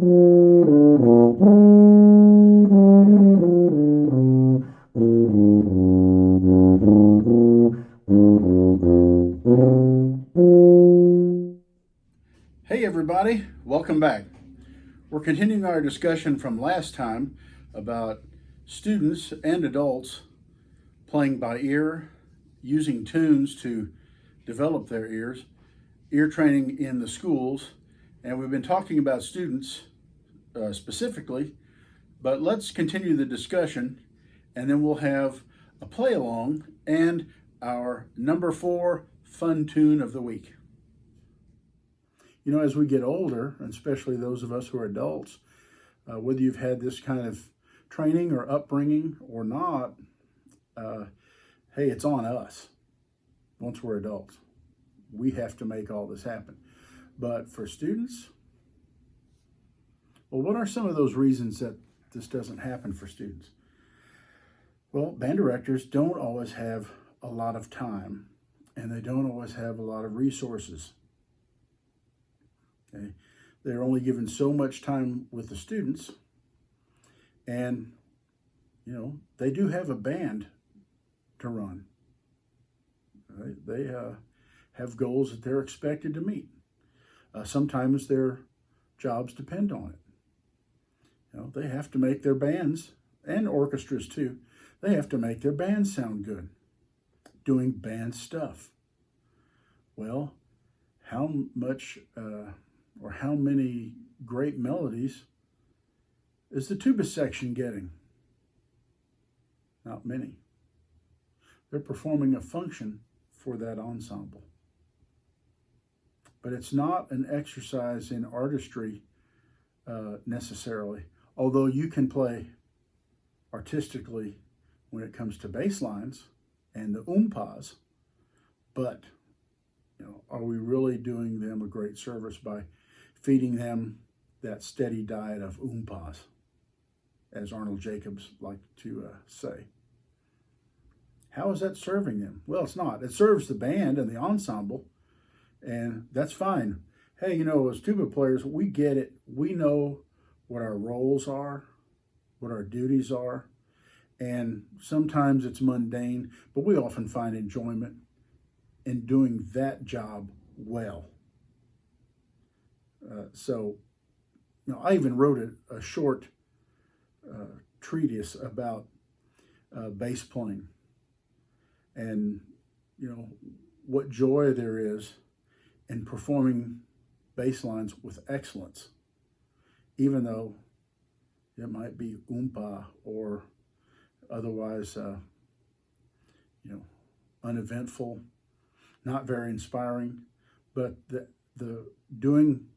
Hey everybody, welcome back. We're continuing our discussion from last time about students and adults playing by ear, using tunes to develop their ears, ear training in the schools, and we've been talking about students specifically, but let's continue the discussion and then we'll have a play along and our number 4 fun tune of the week. You know, as we get older, especially those of us who are adults, whether you've had this kind of training or upbringing or not, hey, it's on us once we're adults. We have to make all this happen. But for students, well, what are some of those reasons that this doesn't happen for students? Well, band directors don't always have a lot of time, and they don't always have a lot of resources. Okay? They're only given so much time with the students, and you know, they do have a band to run. Right? They have goals that they're expected to meet. Sometimes their jobs depend on it. You know, they have to make their bands, and orchestras too, they have to make their bands sound good, doing band stuff. Well, how much or how many great melodies is the tuba section getting? Not many. They're performing a function for that ensemble. But it's not an exercise in artistry necessarily, although you can play artistically when it comes to bass lines and the umpas, but you know, are we really doing them a great service by feeding them that steady diet of umpas, as Arnold Jacobs liked to say? How is that serving them? Well, it's not. It serves the band and the ensemble, and that's fine. Hey, you know, as tuba players, we get it. We know what our roles are, what our duties are, and sometimes it's mundane, but we often find enjoyment in doing that job well. So, you know, I even wrote a short treatise about bass playing and, you know, what joy there is in performing bass lines with excellence, even though it might be oompa or otherwise, you know, uneventful, not very inspiring, but the doing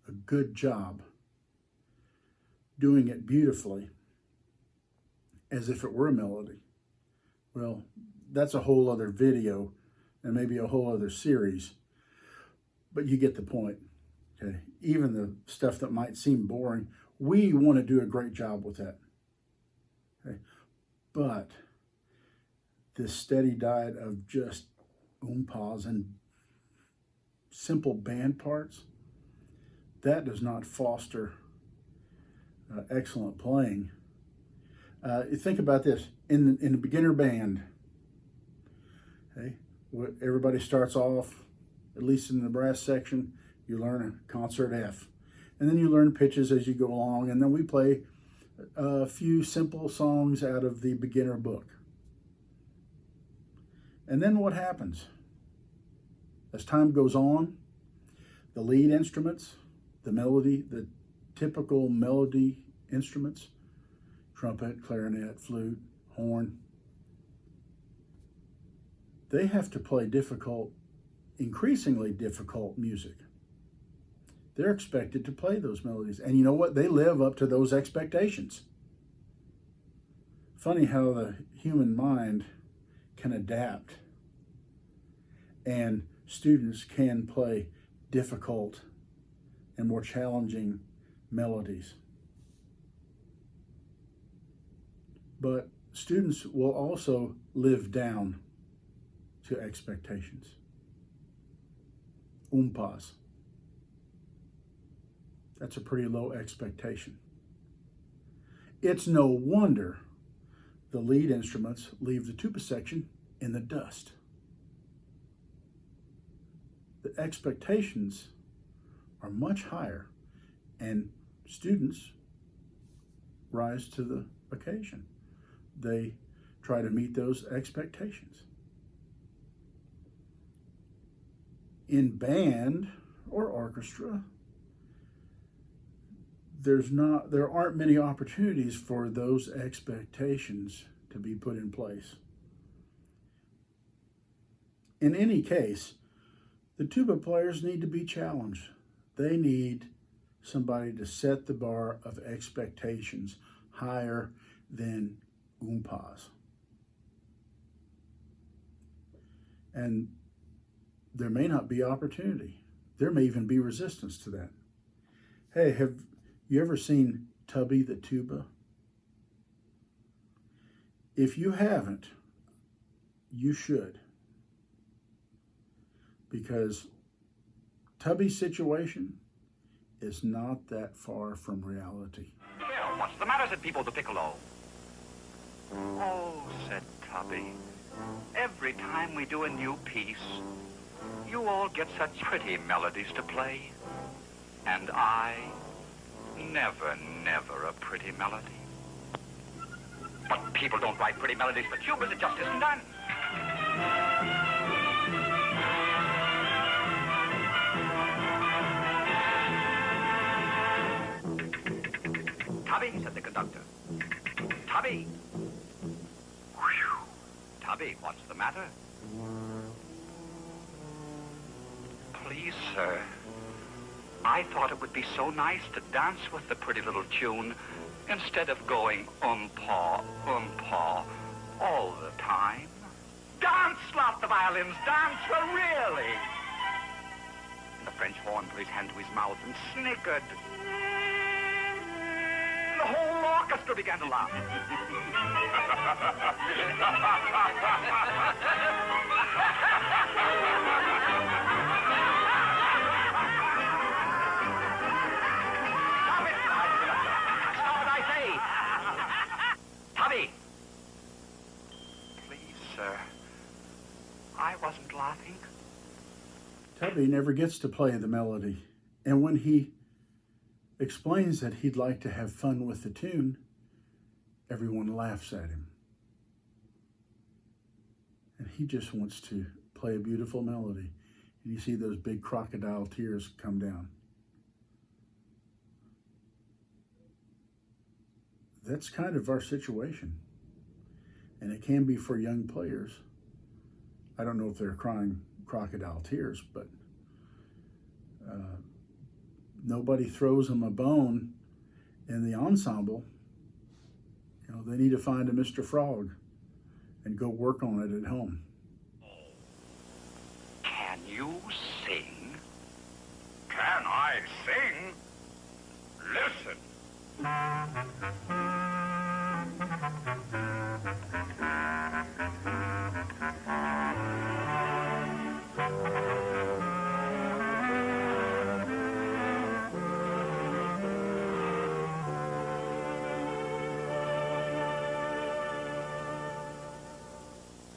a good job, doing it beautifully, as if it were a melody. Well, that's a whole other video and maybe a whole other series, but you get the point. Okay, even the stuff that might seem boring, we want to do a great job with that. Okay, but this steady diet of just oompas and simple band parts, that does not foster excellent playing. Think about this. In the beginner band, okay, everybody starts off, at least in the brass section, you learn a concert F. And then you learn pitches as you go along, and then we play a few simple songs out of the beginner book. And then what happens? As time goes on, the lead instruments, the typical melody instruments, trumpet, clarinet, flute, horn, they have to play increasingly difficult music. They're expected to play those melodies. And you know what? They live up to those expectations. Funny how the human mind can adapt, and students can play difficult and more challenging melodies. But students will also live down to expectations. Umpas. That's a pretty low expectation. It's no wonder the lead instruments leave the tuba section in the dust. The expectations are much higher, and students rise to the occasion. They try to meet those expectations. In band or orchestra, there aren't many opportunities for those expectations to be put in place. In any case, the tuba players need to be challenged. They need somebody to set the bar of expectations higher than oompas. And there may not be opportunity. There may even be resistance to that. Hey, have you ever seen Tubby the Tuba? If you haven't, you should. Because Tubby's situation is not that far from reality. Well, what's the matter, said people to Piccolo. Oh, said Tubby, every time we do a new piece, you all get such pretty melodies to play. And I, never a pretty melody. But people don't write pretty melodies for tubas, it just isn't done. Tubby, said the conductor. Tubby. Whew. Tubby, what's the matter? Please, sir. I thought it would be so nice to dance with the pretty little tune instead of going paw, all the time. Dance, laughed the violins, dance, well, really. And the French horn put his hand to his mouth and snickered. The whole orchestra began to laugh. Tubby! Please, sir. I wasn't laughing. Tubby never gets to play the melody. And when he explains that he'd like to have fun with the tune, everyone laughs at him. And he just wants to play a beautiful melody. And you see those big crocodile tears come down. That's kind of our situation. And it can be for young players. I don't know if they're crying crocodile tears, but nobody throws them a bone in the ensemble. You know, they need to find a Mr. Frog and go work on it at home. Can you sing? Can I sing? Listen.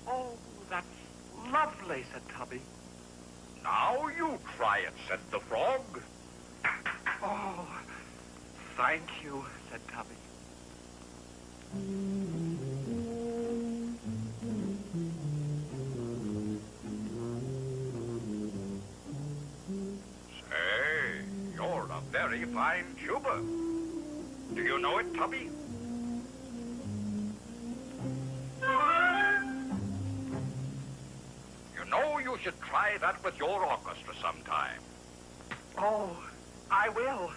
Oh, that's lovely, said Tubby. Now you try it, said the frog. Oh, thank you, said Tubby. Say, you're a very fine tuba. Do you know it, Tubby? You know you should try that with your orchestra sometime. Oh, I will.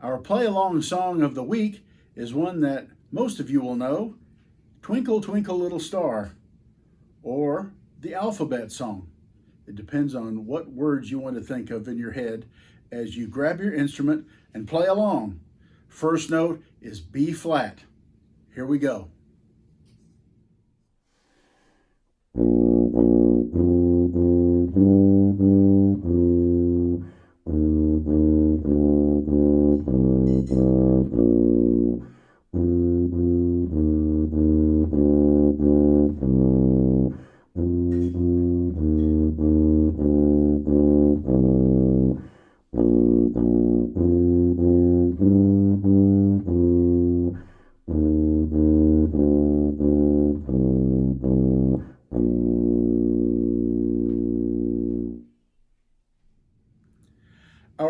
Our play-along song of the week is one that most of you will know, Twinkle, Twinkle, Little Star, or the alphabet song. It depends on what words you want to think of in your head as you grab your instrument and play along. First note is B flat. Here we go. Our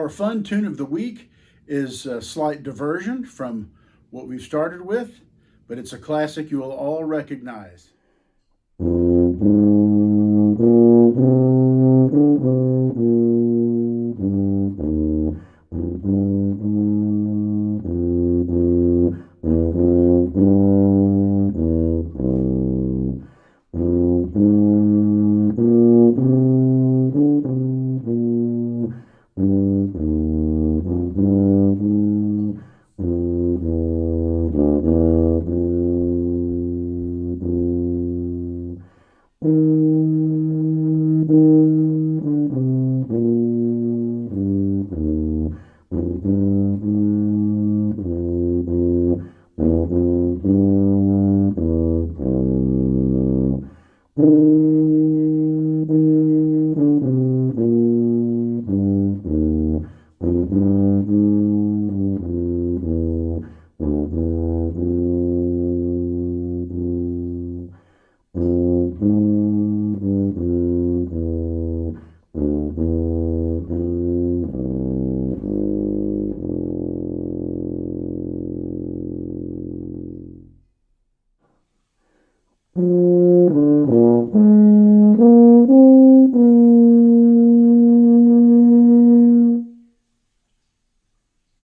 fun tune of the week is a slight diversion from what we've started with, but it's a classic you will all recognize.